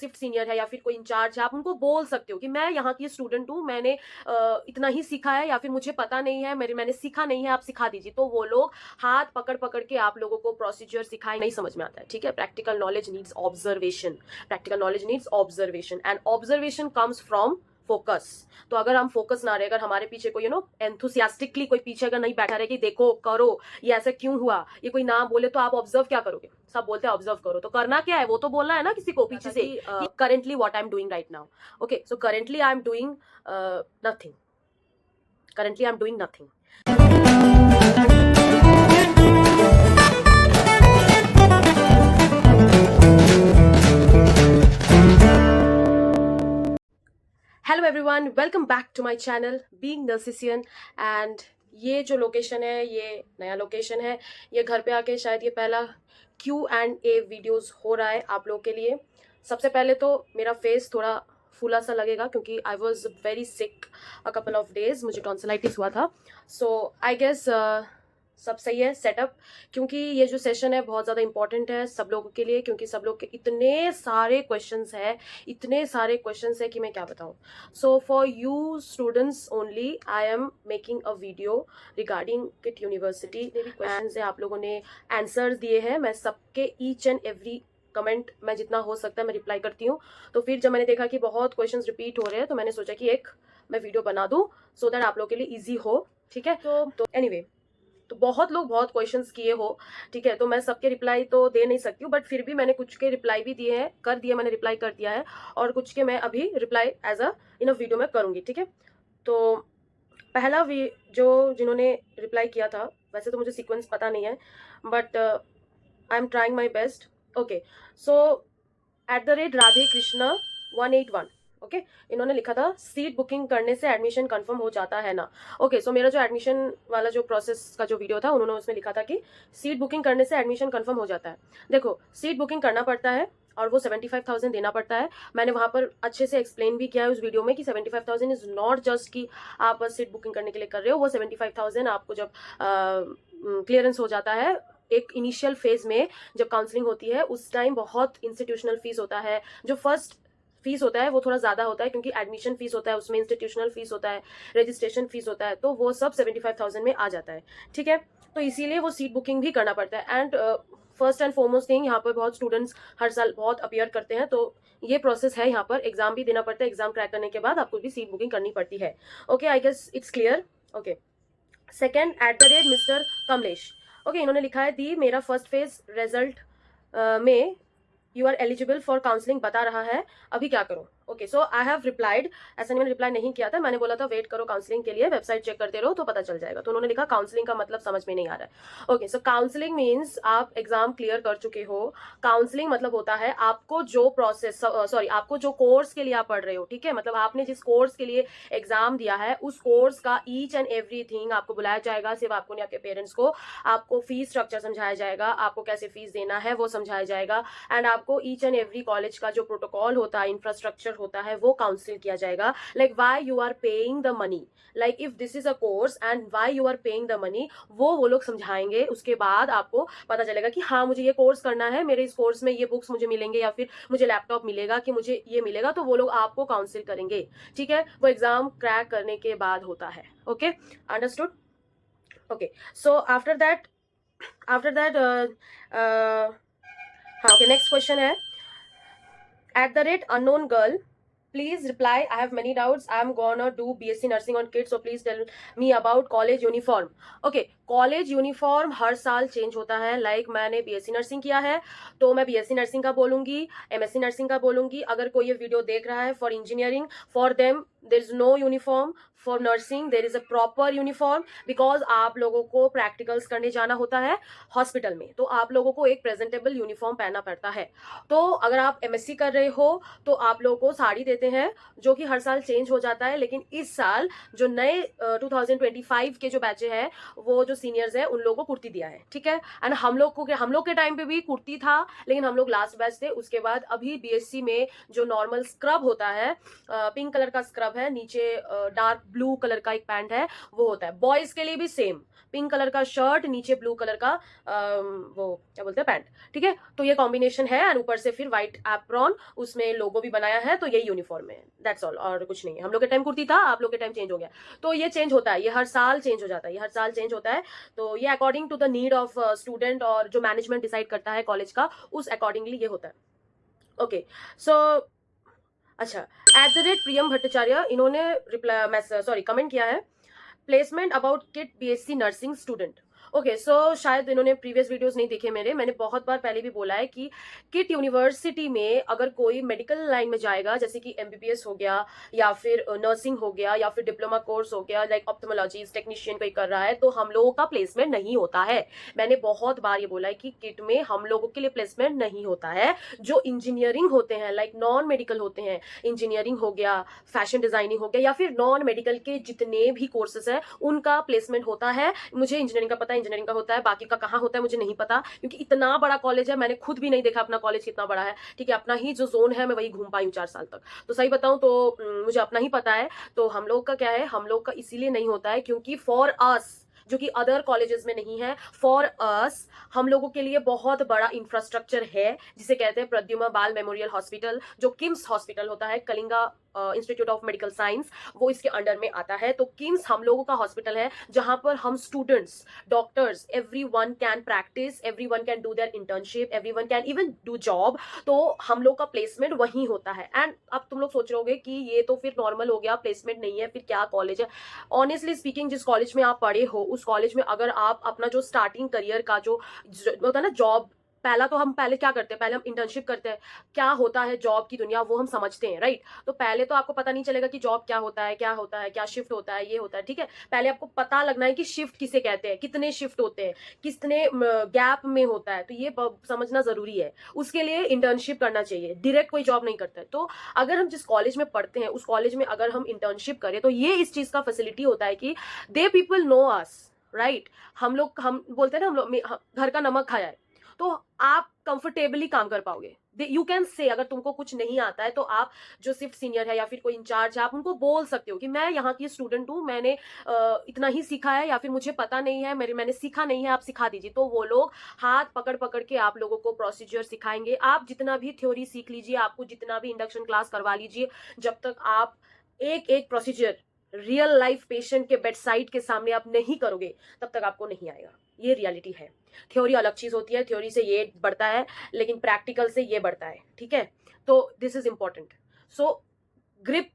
Shift senior है या फिर कोई इंचार्ज है, आप उनको बोल सकते हो कि मैं यहाँ की स्टूडेंट हूँ, मैंने इतना ही सीखा है या फिर मुझे पता नहीं है, मैंने सीखा नहीं है, आप सिखा दीजिए। तो वो लोग हाथ पकड़ पकड़ के आप लोगों को प्रोसीजर सिखाए, नहीं समझ में आता है, ठीक है। Practical knowledge needs observation, practical knowledge needs observation, and observation comes from focus. तो अगर हम फोकस ना रहे, अगर हमारे पीछे कोई एंथुसियास्टिकली कोई पीछे अगर नहीं बैठा रहे कि देखो करो ये ऐसा क्यों हुआ, ये कोई ना बोले, तो आप ऑब्जर्व क्या करोगे? सब बोलते हैं ऑब्जर्व करो, तो करना क्या है? वो तो बोलना है ना किसी को पीछे से। Currently what I am doing right now, okay, so currently I am doing nothing, currently I'm doing nothing. Hello everyone, welcome back to my channel being nursician. And ये जो लोकेशन है, ये नया लोकेशन है। ये घर पे आके शायद ये पहला Q&A वीडियोस हो रहा है आप लोगों के लिए। सबसे पहले तो मेरा फेस थोड़ा फूला सा लगेगा क्योंकि I was very sick a couple of days, मुझे टॉन्सिलाइटिस हुआ था। सो आई गेस सब सही है सेटअप, क्योंकि ये जो सेशन है बहुत ज़्यादा इंपॉर्टेंट है सब लोगों के लिए, क्योंकि सब लोग के इतने सारे क्वेश्चंस हैं, इतने सारे क्वेश्चंस है कि मैं क्या बताऊं। So for you students only I am making a video regarding kit university. जितने भी क्वेश्चंस है आप लोगों ने आंसर्स दिए हैं, मैं सबके ईच एंड एवरी कमेंट मैं जितना हो सकता है मैं रिप्लाई करती हूँ। तो फिर जब मैंने देखा कि बहुत क्वेश्चंस रिपीट हो रहे हैं, तो मैंने सोचा कि एक मैं वीडियो बना दूं सो दैट आप लोगों के लिए इजी हो, ठीक है। तो एनीवे, तो बहुत लोग बहुत क्वेश्चंस किए हो, ठीक है, तो मैं सबके रिप्लाई तो दे नहीं सकती हूँ, बट फिर भी मैंने कुछ के रिप्लाई भी दिए हैं, कर दिए, मैंने रिप्लाई कर दिया है, और कुछ के मैं अभी reply as a in a video में करूंगी, ठीक है। तो पहला जो जिन्होंने रिप्लाई किया था, वैसे तो मुझे सीक्वेंस पता नहीं है, but I am trying my best. Okay, so @Radhe Krishna 181, okay, इन्होंने लिखा था सीट बुकिंग करने से एडमिशन कंफर्म हो जाता है ना। ओके, सो मेरा जो एडमिशन वाला जो प्रोसेस का जो वीडियो था, उन्होंने उसमें लिखा था कि सीट बुकिंग करने से एडमिशन कंफर्म हो जाता है। देखो, सीट बुकिंग करना पड़ता है और वो 75,000 देना पड़ता है। मैंने वहां पर अच्छे से एक्सप्लेन भी किया है उस वीडियो में कि 75,000 इज नॉट जस्ट कि आप बस सीट बुकिंग करने के लिए कर रहे हो। वो 75,000 आपको जब क्लियरेंस हो जाता है, एक इनिशियल फेज में जब काउंसलिंग होती है, उस टाइम बहुत इंस्टीट्यूशनल फीस होता है। जो फर्स्ट फीस होता है वो थोड़ा ज्यादा होता है, क्योंकि एडमिशन फीस होता है, उसमें इंस्टीट्यूशनल फीस होता है, रजिस्ट्रेशन फीस होता है, तो वो सब 75,000 में आ जाता है, ठीक है। तो इसीलिए वो सीट बुकिंग भी करना पड़ता है। And first and foremost thing, यहाँ पर बहुत स्टूडेंट्स हर साल बहुत अपीयर करते हैं, तो ये प्रोसेस है। यहाँ पर एग्जाम भी देना पड़ता है, एग्जाम क्रैक करने के बाद आपको भी सीट बुकिंग करनी पड़ती है। Okay, I guess it's clear. Okay, second mister Kamlesh, okay, इन्होंने लिखा है दी मेरा फर्स्ट फेज रिजल्ट में you are eligible for counselling बता रहा है, अभी क्या करूं। Okay, so I have replied, ऐसा नहीं मैंने रिप्लाई नहीं किया था, मैंने बोला था वेट करो काउंसलिंग के लिए, वेबसाइट चेक करते रहो तो पता चल जाएगा। तो उन्होंने लिखा काउंसलिंग का मतलब समझ में नहीं आ रहा है। ओके, सो काउंसलिंग मीन्स आप एग्जाम क्लियर कर चुके हो। काउंसलिंग मतलब होता है आपको जो प्रोसेस, सॉरी, आपको जो कोर्स के लिए आप पढ़ रहे हो, ठीक है, मतलब आपने जिस कोर्स के लिए एग्जाम दिया है, उस कोर्स का ईच एंड एवरीथिंग आपको बुलाया जाएगा, सिर्फ आपको नहीं, आपके पेरेंट्स को। आपको फीस स्ट्रक्चर समझाया जाएगा, आपको कैसे फीस देना है वो समझाया जाएगा, एंड आपको ईच एंड एवरी कॉलेज का जो प्रोटोकॉल होता है, इंफ्रास्ट्रक्चर होता है, वो काउंसिल किया जाएगा। Like why you are paying the money, like if this is a course and why you are paying the money, वो लोग समझाएंगे। उसके बाद आपको पता चलेगा कि हाँ मुझे ये कोर्स करना है, मेरे इस कोर्स में ये बुक्स मुझे मिलेंगे या फिर मुझे लैपटॉप मिलेगा, कि मुझे ये मिलेगा, तो वो लोग आपको काउंसिल करेंगे, ठीक है। वो एग्जाम क्रैक करने के बाद होता है। Okay, understood. Okay, so after that हाँ, ओके, नेक्स्ट क्वेश्चन है @unknown girl, please reply, I have many doubts, I am gonna do BSc nursing on kids, so please tell me about college uniform. Okay, college uniform हर साल change होता है। Like मैंने BSc nursing किया है तो मैं बीएससी नर्सिंग का बोलूंगी, एमएससी नर्सिंग का बोलूंगी। अगर कोई ये वीडियो देख रहा है for engineering, for them there is no uniform, for nursing there is a proper uniform, because आप लोगों को प्रैक्टिकल्स करने जाना होता है हॉस्पिटल में, तो आप लोगों को एक प्रेजेंटेबल यूनिफॉर्म पहनना पड़ता है। तो अगर आप एमएससी कर रहे हो तो आप लोगों को साड़ी देते देते हैं जो कि हर साल चेंज हो जाता है, लेकिन इस साल जो नए 2025 के जो बैचे हैं वो जो सीनियर्स हैं उन लोगों को कुर्ती दिया है, ठीक है। एंड हम लोग के टाइम पे भी कुर्ती था, लेकिन हम लोग लास्ट बैच थे। उसके बाद अभी बीएससी में जो नॉर्मल स्क्रब होता है, पिंक कलर का स्क्रब है, नीचे डार्क ब्लू कलर का एक पैंट है, वो होता है। बॉयज के लिए भी सेम, पिंक कलर का शर्ट, नीचे ब्लू कलर का वो क्या बोलते हैं पैंट, ठीक है। तो ये कॉम्बिनेशन है, एंड ऊपर से फिर व्हाइट एप्रॉन, उसमें लोगो भी बनाया है, तो यही यूनिफॉर्म है, दैट्स ऑल, और कुछ नहीं है। हम लोग के टाइम कुर्ती था, आप लोग के टाइम चेंज हो गया। तो ये चेंज होता है, ये हर साल चेंज हो जाता है, ये हर साल चेंज होता है। तो ये according to the need of student, और जो मैनेजमेंट डिसाइड करता है कॉलेज का, उस अकॉर्डिंगली ये होता है। ओके, सो अच्छा, @प्रियम भट्टाचार्य, इन्होंने कमेंट किया है, placement about kit BSc nursing student. Okay, so शायद इन्होंने प्रीवियस वीडियोस नहीं देखे मेरे। मैंने बहुत बार पहले भी बोला है कि किट यूनिवर्सिटी में अगर कोई मेडिकल लाइन में जाएगा, जैसे कि एमबीबीएस हो गया, या फिर नर्सिंग हो गया, या फिर डिप्लोमा कोर्स हो गया, लाइक ऑप्थेमोलॉजी टेक्नीशियन कोई कर रहा है, तो हम लोगों का प्लेसमेंट नहीं होता है। मैंने बहुत बार ये बोला है कि किट में हम लोगों के लिए प्लेसमेंट नहीं होता है। जो इंजीनियरिंग होते हैं, लाइक नॉन मेडिकल होते हैं, इंजीनियरिंग हो गया, फैशन डिजाइनिंग हो गया, या फिर नॉन मेडिकल के जितने भी कोर्सेस हैं उनका प्लेसमेंट होता है। मुझे इंजीनियरिंग का पता है, इंजीनियरिंग का होता है, बाकी का कहाँ होता है मुझे नहीं पता, क्योंकि इतना बड़ा कॉलेज है, मैंने खुद भी नहीं देखा अपना कॉलेज कितना बड़ा है, ठीक है। अपना ही जो जोन है मैं वही घूम पाई हूँ 4 साल तक, तो सही बताऊं तो मुझे अपना ही पता है। तो हम लोग का क्या है, हम लोग का इसीलिए नहीं होता है क्योंकि फॉर अस, जो कि अदर कॉलेजेस में नहीं है, फॉर अस हम लोगों के लिए बहुत बड़ा इंफ्रास्ट्रक्चर है, जिसे कहते हैं प्रद्युम्न बाल मेमोरियल हॉस्पिटल, जो किम्स हॉस्पिटल होता है, Kalinga institute of medical science, वो इसके अंडर में आता है। तो किम्स हम लोगों का हॉस्पिटल है, जहां पर हम students, doctors, everyone can practice, everyone can do their internship, everyone can even do job. तो हम लोग का प्लेसमेंट वहीं होता है। एंड अब तुम लोग सोच रहे कि ये तो फिर नॉर्मल हो गया, प्लेसमेंट नहीं है, फिर क्या कॉलेज है। ऑनेस्टली स्पीकिंग, जिस कॉलेज में आप पढ़े हो उस कॉलेज में अगर आप अपना जो स्टार्टिंग करियर का जो होता है ना जॉब, हम पहले क्या करते हैं, पहले हम इंटर्नशिप करते हैं, क्या होता है जॉब की दुनिया वो हम समझते हैं, राइट। तो पहले तो आपको पता नहीं चलेगा कि जॉब क्या होता है, क्या होता है, क्या शिफ्ट होता है, ये होता है, ठीक है। पहले आपको पता लगना है कि शिफ्ट किसे कहते हैं, कितने शिफ्ट होते हैं, कितने गैप में होता है, तो ये समझना जरूरी है। उसके लिए इंटर्नशिप करना चाहिए, डायरेक्ट कोई जॉब नहीं करता है। तो अगर हम जिस कॉलेज में पढ़ते हैं उस कॉलेज में अगर हम इंटर्नशिप करें, तो ये इस चीज का फैसिलिटी होता है कि they people know us, right. हम बोलते हैं ना, हम लोग घर का नमक खाया है, तो आप कंफर्टेबली काम कर पाओगे। यू कैन से, अगर तुमको कुछ नहीं आता है तो आप जो सिर्फ सीनियर है या फिर कोई इंचार्ज है, आप उनको बोल सकते हो कि मैं यहाँ की स्टूडेंट हूँ, मैंने इतना ही सीखा है, या फिर मुझे पता नहीं है, मैंने सीखा नहीं है, आप सिखा दीजिए। तो वो लोग हाथ पकड़ पकड़ के आप लोगों को प्रोसीजर सिखाएंगे। आप जितना भी थ्योरी सीख लीजिए, आपको जितना भी इंडक्शन क्लास करवा लीजिए, जब तक आप एक एक प्रोसीजर रियल लाइफ पेशेंट के बेड साइड के सामने आप नहीं करोगे, तब तक आपको नहीं आएगा। ये रियलिटी है। थ्योरी अलग चीज होती है, थ्योरी से ये बढ़ता है, लेकिन प्रैक्टिकल से ये बढ़ता है, ठीक है। तो this is important. So grip,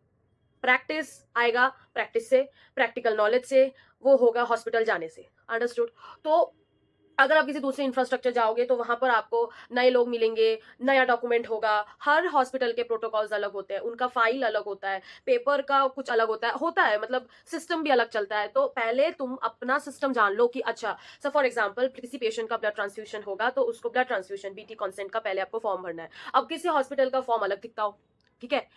practice आएगा प्रैक्टिस से, प्रैक्टिकल नॉलेज से, वो होगा हॉस्पिटल जाने से, अंडरस्टूड। तो अगर आप किसी दूसरे इंफ्रास्ट्रक्चर जाओगे तो वहां पर आपको नए लोग मिलेंगे, नया डॉक्यूमेंट होगा। हर हॉस्पिटल के प्रोटोकॉल्स अलग होते हैं, उनका फाइल अलग होता है, पेपर का कुछ अलग होता है, मतलब सिस्टम भी अलग चलता है। तो पहले तुम अपना सिस्टम जान लो कि अच्छा, सो फॉर एग्जांपल किसी पेशेंट का ब्लड ट्रांसफ्यूजन होगा, तो उसको ब्लड ट्रांसफ्यूजन बीटी कॉन्सेंट का पहले आपको फॉर्म भरना है। अब किसी हॉस्पिटल का फॉर्म अलग दिखता हो, ठीक है।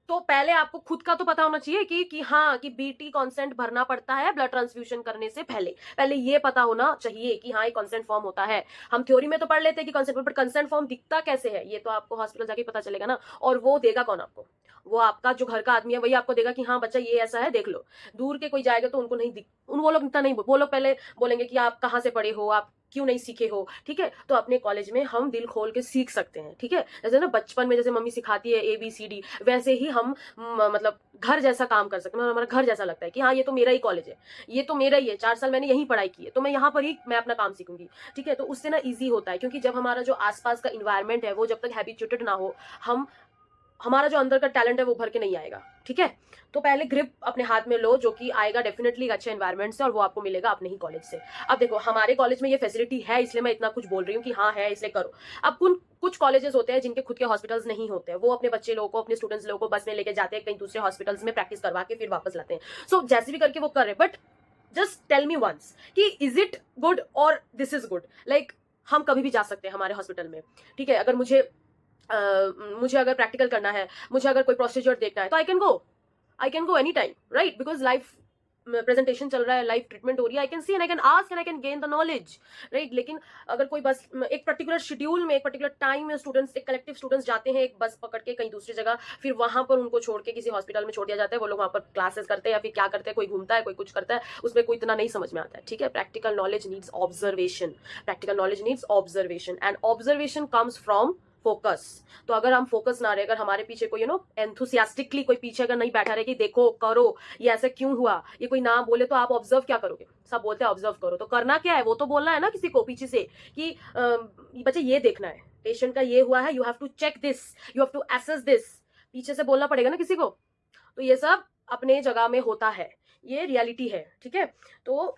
तो पहले आपको खुद का तो पता होना चाहिए कि हाँ, कि बीटी कॉन्सेंट भरना पड़ता है ब्लड ट्रांसफ्यूजन करने से पहले ये पता होना चाहिए कि हाँ, ये कॉन्सेंट फॉर्म होता है। हम थ्योरी में तो पढ़ लेते हैं कि कॉन्सेंट, बट कंसेंट फॉर्म दिखता कैसे है, ये तो आपको हॉस्पिटल जाके पता चलेगा ना। और वो देगा कौन आपको? वो आपका जो घर का आदमी है वही आपको देगा कि हाँ बच्चा ये ऐसा है, देख लो। दूर के कोई जाएगा तो उनको नहीं वो लोग इतना नहीं, वो लोग पहले बोलेंगे कि आप कहाँ से पढ़े हो, आप क्यों नहीं सीखे हो, ठीक है। तो अपने कॉलेज में हम दिल खोल के सीख सकते हैं, ठीक है। जैसे ना बचपन में जैसे मम्मी सिखाती है ABCD, वैसे ही हम मतलब घर जैसा काम कर सकते हैं। हमारा घर जैसा लगता है कि हाँ, ये तो मेरा ही कॉलेज है, ये तो मेरा ही है, 4 साल मैंने यहीं पढ़ाई की है, तो मैं यहाँ पर ही मैं अपना काम सीखूंगी, ठीक है। तो उससे ना ईजी होता है, क्योंकि जब हमारा जो आसपास का इन्वायरमेंट है वो जब तक हैबिचुएटेड ना हो, हमारा जो अंदर का टैलेंट है वो भर के नहीं आएगा, ठीक है। तो पहले ग्रिप अपने हाथ में लो, जो कि आएगा डेफिनेटली एक अच्छे एनवायरनमेंट से, और वो आपको मिलेगा अपने ही कॉलेज से। अब देखो, हमारे कॉलेज में ये फैसिलिटी है, इसलिए मैं इतना कुछ बोल रही हूँ कि हाँ है इसलिए करो। अब कुछ कॉलेजेस होते हैं जिनके खुद के हॉस्पिटल्स नहीं होते हैं, वो अपने बच्चे लोगों को, अपने स्टूडेंट्स लोगों को बस में लेके जाते हैं कहीं दूसरे हॉस्पिटल्स में, प्रैक्टिस करवा के फिर वापस लाते हैं। सो जैसे भी करके वो कर रहे, but just tell me once कि इज इट गुड और दिस इज गुड। लाइक हम कभी भी जा सकते हैं हमारे हॉस्पिटल में, ठीक है। अगर मुझे मुझे अगर प्रैक्टिकल करना है, मुझे अगर कोई प्रोसीजर देखना है, तो I can go any time, right? Because life presentation चल रहा है, लाइव ट्रीटमेंट हो रही है, I can see and I can ask and I can gain the knowledge, right? लेकिन अगर कोई बस एक पर्टिकुलर शेड्यूल में, एक पर्टिकुलर टाइम में स्टूडेंट्स, एक कलेक्टिव स्टूडेंट्स जाते हैं एक बस पकड़ के कहीं दूसरी जगह, फिर वहां पर उनको छोड़ के किसी हॉस्पिटल में छोड़ दिया जाता है, वो लोग वहां पर क्लासेस करते हैं या फिर क्या करते हैं, कोई घूमता है, कोई कुछ करता है, उसमें कोई इतना नहीं समझ में आता है, ठीक है? Practical knowledge needs observation, practical knowledge needs observation, and observation comes from focus. तो अगर हम फोकस ना रहे, अगर हमारे पीछे कोई एंथुसियास्टिकली कोई पीछे अगर नहीं बैठा रहे कि देखो करो ये ऐसा क्यों हुआ, ये कोई ना बोले, तो आप ऑब्जर्व क्या करोगे? सब बोलते हैं ऑब्जर्व करो, तो करना क्या है? वो तो बोलना है ना किसी को पीछे से कि बच्चे ये देखना है, पेशेंट का ये हुआ है, you have to check this, you have to assess this, पीछे से बोलना पड़ेगा ना किसी को। तो ये सब अपने जगह में होता है, ये रियलिटी है, ठीक है? तो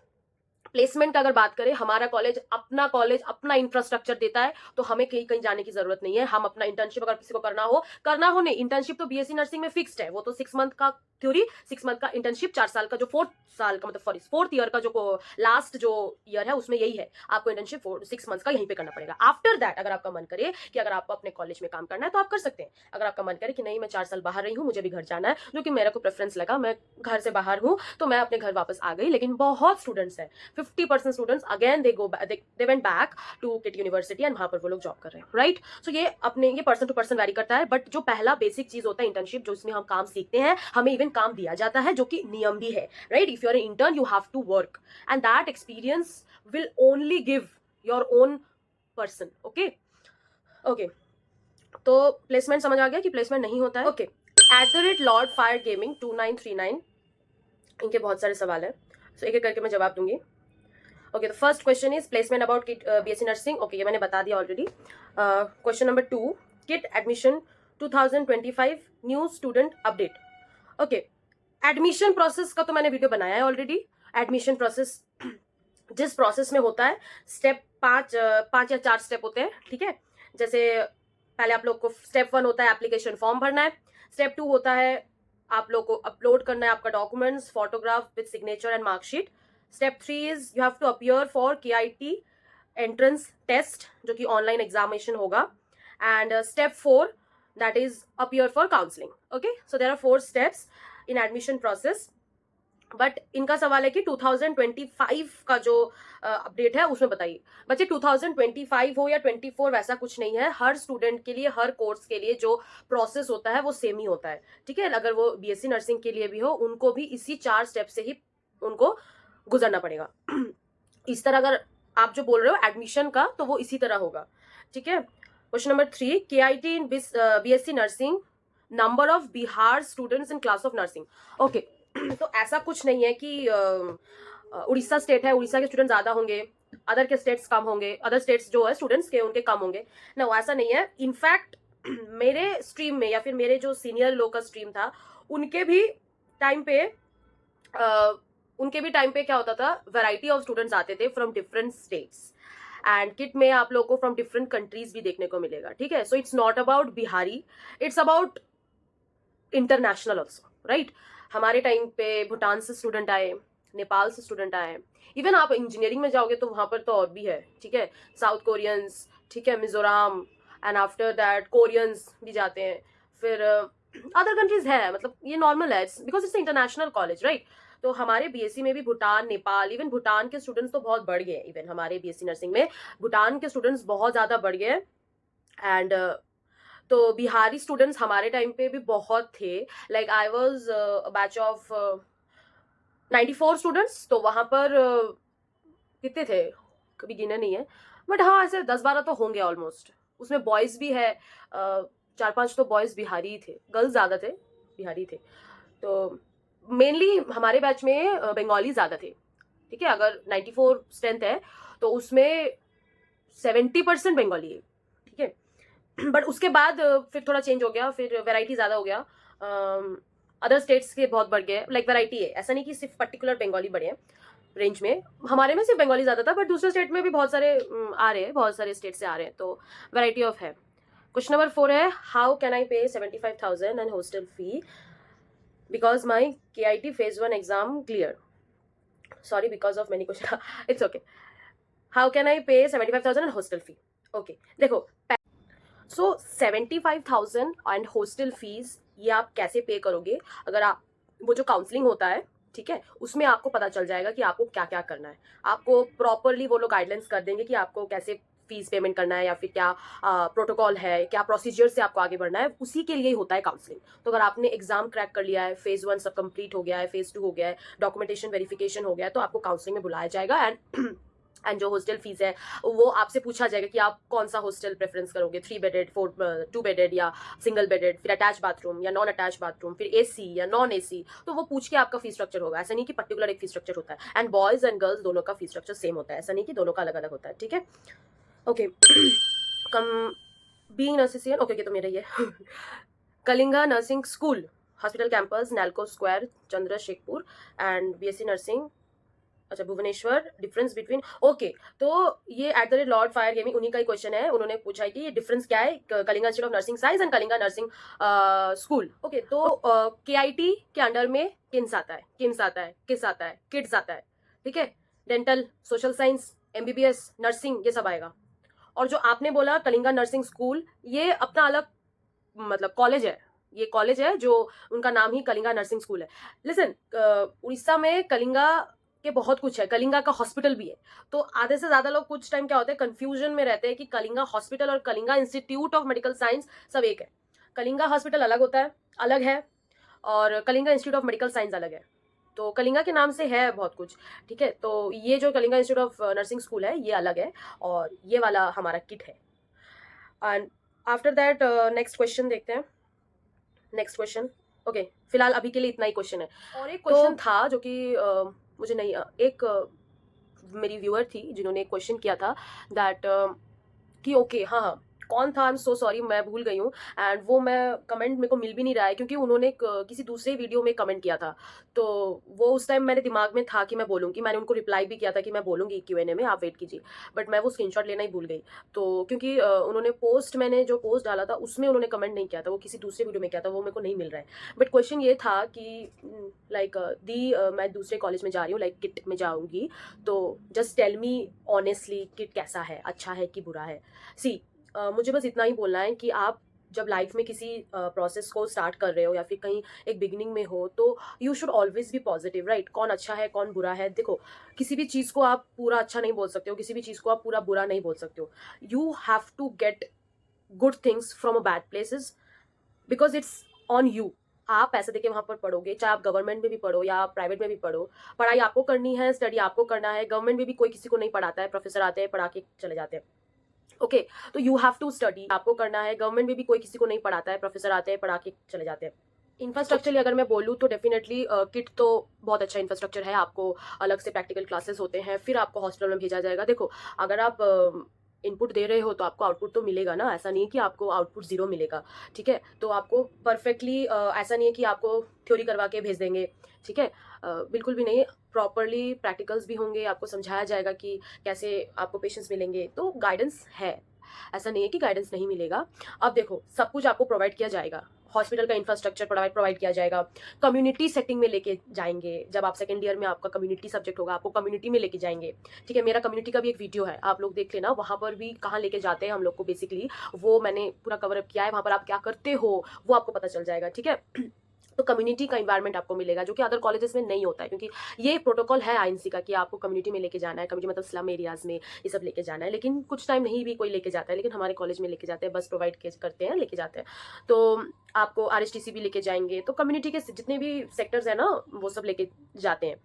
प्लेसमेंट का अगर बात करें, हमारा कॉलेज अपना इंफ्रास्ट्रक्चर देता है, तो हमें कहीं कहीं जाने की जरूरत नहीं है। हम अपना इंटर्नशिप अगर किसी को करना हो नहीं, इंटर्नशिप तो बीएससी नर्सिंग में फिक्स्ड है, वो तो 6 मंथ का थ्योरी, 6 मंथ का इंटर्नशिप, 4 साल का जो 4 साल का मतलब फोर्थ ईयर का जो लास्ट जो ईयर है उसमें यही है, आपको इंटर्नशिप 6 मंथ का यहीं पे करना पड़ेगा। आफ्टर दैट अगर आपका मन करे कि अगर आपको अपने कॉलेज में काम करना है तो आप कर सकते हैं। अगर आपका मन करे कि नहीं मैं 4 साल बाहर रही हूँ, मुझे भी घर जाना है, जो कि मेरे को प्रेफरेंस लगा, मैं घर से बाहर हूँ, तो मैं अपने घर वापस आ गई। लेकिन बहुत स्टूडेंट्स हैं, 50% students again they went back to KIT university and वहां पर वो लोग जॉब कर रहे हैं, राइट? सो ये पर्सन टू पर्सन वैरी करता है, बट जो पहला बेसिक चीज होता है इंटर्नशिप, जो इसमें हम काम सीखते हैं, हमें इवन काम दिया जाता है, जो कि नियम भी है, right? If you are an intern you have to work and that experience will only give your own person, okay. तो प्लेसमेंट समझ आ गया कि प्लेसमेंट नहीं होता है, ओके। @Lord Fire Gaming 2939, इनके बहुत सारे सवाल है, सो एक एक करके मैं जवाब दूंगी। Okay, the first question is placement about kit BSc nursing, okay, ये मैंने बता दिया already. Question number 2, kit admission 2025 new student update, okay. Admission process का तो मैंने वीडियो बनाया है ऑलरेडी। एडमिशन प्रोसेस जिस प्रोसेस में होता है, स्टेप 5 या 4 स्टेप होते हैं, ठीक है? जैसे पहले आप लोग को स्टेप 1 होता है एप्लीकेशन फॉर्म भरना है, स्टेप 2 होता है आप लोग को अपलोड करना है आपका documents, photograph with signature and marksheet. Step 3 is you have to appear for KIT entrance test, जो कि ऑनलाइन एग्जामिनेशन होगा। And step 4 that is appear for counselling, okay. So there are 4 steps in admission process. But इनका सवाल है कि 2025 का जो update है उसमें बताइए। बच्चे 2025 हो या 24 वैसा कुछ नहीं है, हर स्टूडेंट के लिए, हर कोर्स के लिए जो प्रोसेस होता है वो सेम ही होता है, ठीक है? अगर वो बीएससी नर्सिंग के लिए भी हो, उनको भी इसी 4 स्टेप से ही उनको गुजरना पड़ेगा। इस तरह अगर आप जो बोल रहे हो एडमिशन का, तो वो इसी तरह होगा, ठीक है? Question number 3, KIT in BSc nursing, number of Bihar students in class of nursing, okay. तो ऐसा कुछ नहीं है कि उड़ीसा स्टेट है, उड़ीसा के स्टूडेंट ज्यादा होंगे, अदर के स्टेट्स कम होंगे, अदर स्टेट्स जो है स्टूडेंट्स के उनके कम होंगे, ना, ऐसा नहीं है। इनफैक्ट मेरे स्ट्रीम में या फिर मेरे जो सीनियर लोग का स्ट्रीम था, उनके भी टाइम पे क्या होता था, वैरायटी ऑफ स्टूडेंट्स आते थे from different states, and kit में आप लोगों को फ्रॉम डिफरेंट कंट्रीज भी देखने को मिलेगा, ठीक है? So it's not about Bihari, it's about international also, right? हमारे टाइम पे भूटान से स्टूडेंट आए, नेपाल से स्टूडेंट आए, इवन आप इंजीनियरिंग में जाओगे तो वहां पर तो और भी है, ठीक है? साउथ कोरियंस, ठीक है, Mizoram, and after that Koreans भी जाते हैं, फिर अदर कंट्रीज है, मतलब ये नॉर्मल है, because it's international college, right? तो हमारे बीएससी में भी भूटान, नेपाल, इवन भूटान के स्टूडेंट्स तो बहुत बढ़ गए, इवन हमारे बीएससी नर्सिंग में भूटान के स्टूडेंट्स बहुत ज्यादा बढ़ गए। एंड तो बिहारी स्टूडेंट्स हमारे टाइम पे भी बहुत थे, like I was batch of 94 students, तो वहां पर कितने थे कभी गिने नहीं है, बट हाँ ऐसे 10-12 तो होंगे ऑलमोस्ट। उसमें बॉयज भी है, 4-5 तो बॉयज बिहारी ही थे, गर्ल्स ज्यादा थे, बिहारी थे। तो मेनली हमारे बैच में बंगाली ज्यादा थे, ठीक है? अगर 94 स्ट्रेंथ है तो उसमें 70% बंगाली है, ठीक है? बट उसके बाद फिर थोड़ा चेंज हो गया, फिर वैरायटी ज्यादा हो गया, अदर स्टेट्स के बहुत बढ़ गए, लाइक वैरायटी है, ऐसा नहीं कि सिर्फ पर्टिकुलर बंगाली बढ़े हैं रेंज में। हमारे में सिर्फ बंगाली ज्यादा था, बट दूसरे स्टेट में भी बहुत सारे आ रहे हैं, बहुत सारे स्टेट से आ रहे हैं, तो वैरायटी ऑफ है। क्वेश्चन नंबर 4 है, हाउ कैन आई पे 75,000 and hostel fee because my KIT phase 1 exam clear, sorry because of many question, it's okay. How can I पे 75,000 एंड हॉस्टल फी, ओके। देखो, सो 75,000 and hostel fees ये आप कैसे पे करोगे? अगर आप वो जो काउंसलिंग होता है, ठीक है, उसमें आपको पता चल जाएगा कि आपको क्या क्या करना है। आपको प्रॉपरली वो लोग गाइडलाइंस कर देंगे कि आपको कैसे फीस पेमेंट करना है, या फिर क्या प्रोटोकॉल है, क्या प्रोसीजर से आपको आगे बढ़ना है, उसी के लिए ही होता है काउंसलिंग। तो अगर आपने एग्जाम क्रैक कर लिया है, फेज 1 सब कंप्लीट हो गया है, फेज 2 हो गया है, डॉक्यूमेंटेशन वेरिफिकेशन हो गया है, तो आपको काउंसलिंग में बुलाया जाएगा। एंड जो हॉस्टल फीस है वो आपसे पूछा जाएगा कि आप कौन सा हॉस्टल प्रेफरेंस करोगे, 3 बेडेड, 2 बेडेड या सिंगल बेडेड, फिर अटैच बाथरूम या नॉन अटैच बाथरूम, फिर एसी या नॉन एसी। तो वो पूछ के आपका फीस स्ट्रक्चर होगा। ऐसा नहीं कि पर्टिकुलर एक फीस स्ट्रक्चर होता है। एंड बॉयज एंड गर्ल्स दोनों का फीस स्ट्रक्चर सेम होता है, ऐसा नहीं कि दोनों का अलग अलग होता है, ठीक है। Okay. Come being nursician, okay, तो मेरा ये Kalinga nursing school, hospital campus, Nalco square, Chandrashekhpur, and BSc nursing, अच्छा, भुवनेश्वर। डिफरेंस बिटवीन, ओके, तो ये at the rate lord fire gaming उन्हीं का ही क्वेश्चन है। उन्होंने पूछा है कि ये डिफरेंस क्या है Kalinga institute of nursing science and Kalinga nursing school. Okay, तो केआईटी के अंडर में किम्स आता है, किस आता है, किड्स आता है, ठीक है। Dental, social science, MBBS, nursing, ये सब आएगा। और जो आपने बोला कलिंगा नर्सिंग स्कूल, ये अपना अलग मतलब कॉलेज है। ये कॉलेज है जो उनका नाम ही कलिंगा नर्सिंग स्कूल है। लिसन, उड़ीसा में कलिंगा के बहुत कुछ है, कलिंगा का हॉस्पिटल भी है। तो आधे से ज्यादा लोग कुछ टाइम क्या होते हैं, कंफ्यूजन में रहते हैं कि कलिंगा हॉस्पिटल और Kalinga institute of medical science सब एक है। कलिंगा हॉस्पिटल अलग होता है, अलग है, और Kalinga institute of medical science अलग है। तो कलिंगा के नाम से है बहुत कुछ, ठीक है। तो ये जो Kalinga institute of nursing school है ये अलग है, और ये वाला हमारा किट है। And after that next question देखते हैं। नेक्स्ट क्वेश्चन, ओके, फिलहाल अभी के लिए इतना ही क्वेश्चन है। और एक क्वेश्चन था जो कि मुझे नहीं एक मेरी व्यूअर थी जिन्होंने एक क्वेश्चन किया था दैट कि ओके, हाँ हाँ, कौन था, आई एम सो सॉरी, मैं भूल गई हूँ। एंड वो मैं कमेंट मेरे को मिल भी नहीं रहा है, क्योंकि उन्होंने किसी दूसरे वीडियो में कमेंट किया था। तो वो उस टाइम मेरे दिमाग में था कि मैं बोलूँगी, मैंने उनको रिप्लाई भी किया था कि मैं बोलूँगी Q&A में, आप वेट कीजिए। बट मैं वो स्क्रीनशॉट लेना ही भूल गई। तो क्योंकि उन्होंने मैंने जो पोस्ट डाला था उसमें उन्होंने कमेंट नहीं किया था, वो किसी दूसरे वीडियो में किया था, वो मेरे को नहीं मिल रहा है। बट क्वेश्चन ये था कि लाइक मैं दूसरे कॉलेज में जा रही हूँ, लाइक किट में जाऊँगी, तो just tell me honestly, KIT कैसा है, अच्छा है कि बुरा है। सी, मुझे बस इतना ही बोलना है कि आप जब लाइफ में किसी प्रोसेस को स्टार्ट कर रहे हो या फिर कहीं एक बिगिनिंग में हो, तो you should always be positive, right. कौन अच्छा है कौन बुरा है, देखो, किसी भी चीज़ को आप पूरा अच्छा नहीं बोल सकते हो, किसी भी चीज़ को आप पूरा बुरा नहीं बोल सकते हो। You have to get good things from a bad places, because it's on you. आप पैसे देके वहां पर पढ़ोगे, चाहे आप गवर्नमेंट में भी पढ़ो या प्राइवेट में भी पढ़ो, पढ़ाई आपको करनी है, स्टडी आपको करना है। गवर्नमेंट में भी कोई किसी को नहीं पढ़ाता है, प्रोफेसर आते हैं पढ़ा के चले जाते हैं। ओके, तो यू हैव टू स्टडी, आपको करना है। गवर्नमेंट में भी कोई किसी को नहीं पढ़ाता है, प्रोफेसर आते हैं पढ़ा के चले जाते हैं। इंफ्रास्ट्रक्चरली अगर मैं बोलूँ तो डेफिनेटली किट तो बहुत अच्छा इंफ्रास्ट्रक्चर है। आपको अलग से प्रैक्टिकल क्लासेस होते हैं, फिर आपको हॉस्टल में भेजा जाएगा। देखो, अगर आप इनपुट दे रहे हो तो आपको आउटपुट तो मिलेगा ना, ऐसा नहीं है कि आपको आउटपुट जीरो मिलेगा, ठीक है। तो आपको परफेक्टली ऐसा नहीं है कि आपको थ्योरी करवा के भेज देंगे, ठीक है, बिल्कुल भी नहीं। प्रॉपरली प्रैक्टिकल्स भी होंगे, आपको समझाया जाएगा कि कैसे आपको पेशेंट्स मिलेंगे, तो गाइडेंस है, ऐसा नहीं है कि गाइडेंस नहीं मिलेगा। अब देखो, सब कुछ आपको प्रोवाइड किया जाएगा, हॉस्पिटल का इंफ्रास्ट्रक्चर प्रोवाइड किया जाएगा, कम्युनिटी सेटिंग में लेके जाएंगे। जब आप सेकेंड ईयर में आपका कम्युनिटी सब्जेक्ट होगा, आपको कम्युनिटी में लेके जाएंगे, ठीक है। मेरा कम्युनिटी का भी एक वीडियो है, आप लोग देख लेना, वहाँ पर भी कहाँ लेके जाते हैं हम लोग को, बेसिकली वो मैंने पूरा कवर अप किया है। वहाँ पर आप क्या करते हो वो आपको पता चल जाएगा, ठीक है। तो कम्युनिटी का इन्वायरमेंट आपको मिलेगा, जो कि अदर कॉलेजेस में नहीं होता है, क्योंकि ये प्रोटोकॉल है आईएनसी का कि आपको कम्युनिटी में लेके जाना है। कम्युनिटी मतलब स्लम एरियाज में ये सब लेके जाना है, लेकिन कुछ टाइम नहीं भी कोई लेके जाता है, लेकिन हमारे कॉलेज में लेके जाते हैं, बस प्रोवाइड करते हैं, लेके जाते हैं। तो आपको आरएसटीसी भी लेके जाएंगे, तो कम्युनिटी के जितने भी सेक्टर्स है ना वो सब लेके जाते हैं।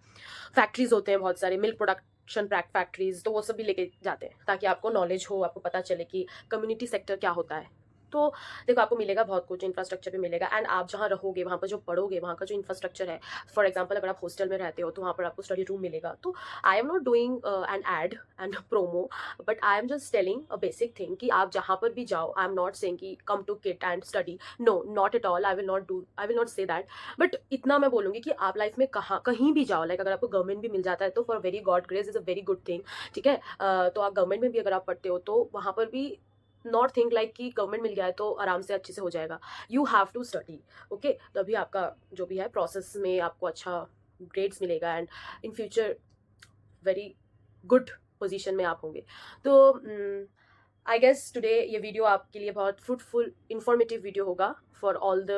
फैक्ट्रीज होते हैं बहुत सारे, मिल्क प्रोडक्शन फैक्ट्रीज, तो वो सब भी लेके जाते हैं, ताकि आपको नॉलेज हो, आपको पता चले कि कम्युनिटी सेक्टर क्या होता है। तो देखो, आपको मिलेगा बहुत कुछ, इंफ्रास्ट्रक्चर भी मिलेगा। एंड आप जहाँ रहोगे, वहाँ पर जो पढ़ोगे, वहाँ का जो इंफ्रास्ट्रक्चर है, फॉर एग्जांपल अगर आप हॉस्टल में रहते हो तो वहाँ पर आपको स्टडी रूम मिलेगा। तो I am not doing an ad and promo, but I am just telling a basic thing कि आप जहाँ पर भी जाओ, आई एम नॉट सेइंग कि come to KIT and study, no, not at all, I will not say that. But इतना मैं बोलूँगी कि आप लाइफ में कहीं भी जाओ, लाइक अगर आपको गवर्नमेंट भी मिल जाता है तो for very God grace is a very good thing, ठीक है। तो आप गवर्नमेंट में भी अगर आप पढ़ते हो तो वहाँ पर भी नॉट थिंक लाइक कि गवर्नमेंट मिल गया है तो आराम से अच्छे से हो जाएगा। You have to study, okay. तभी आपका जो भी है प्रोसेस में आपको अच्छा ग्रेड्स मिलेगा, and in future very good position में आप होंगे। तो आई गेस टुडे ये वीडियो आपके लिए बहुत फ्रूटफुल इंफॉर्मेटिव वीडियो होगा for all the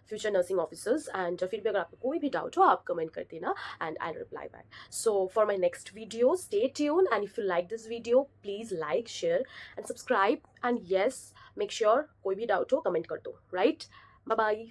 future nursing officers and फिर भी अगर आपको कोई भी डाउट हो आप कमेंट कर देना and I reply back. So for my next video stay tune and if you like this video please like share and subscribe and yes make sure कोई भी डाउट हो कमेंट कर दो. Right, bye bye.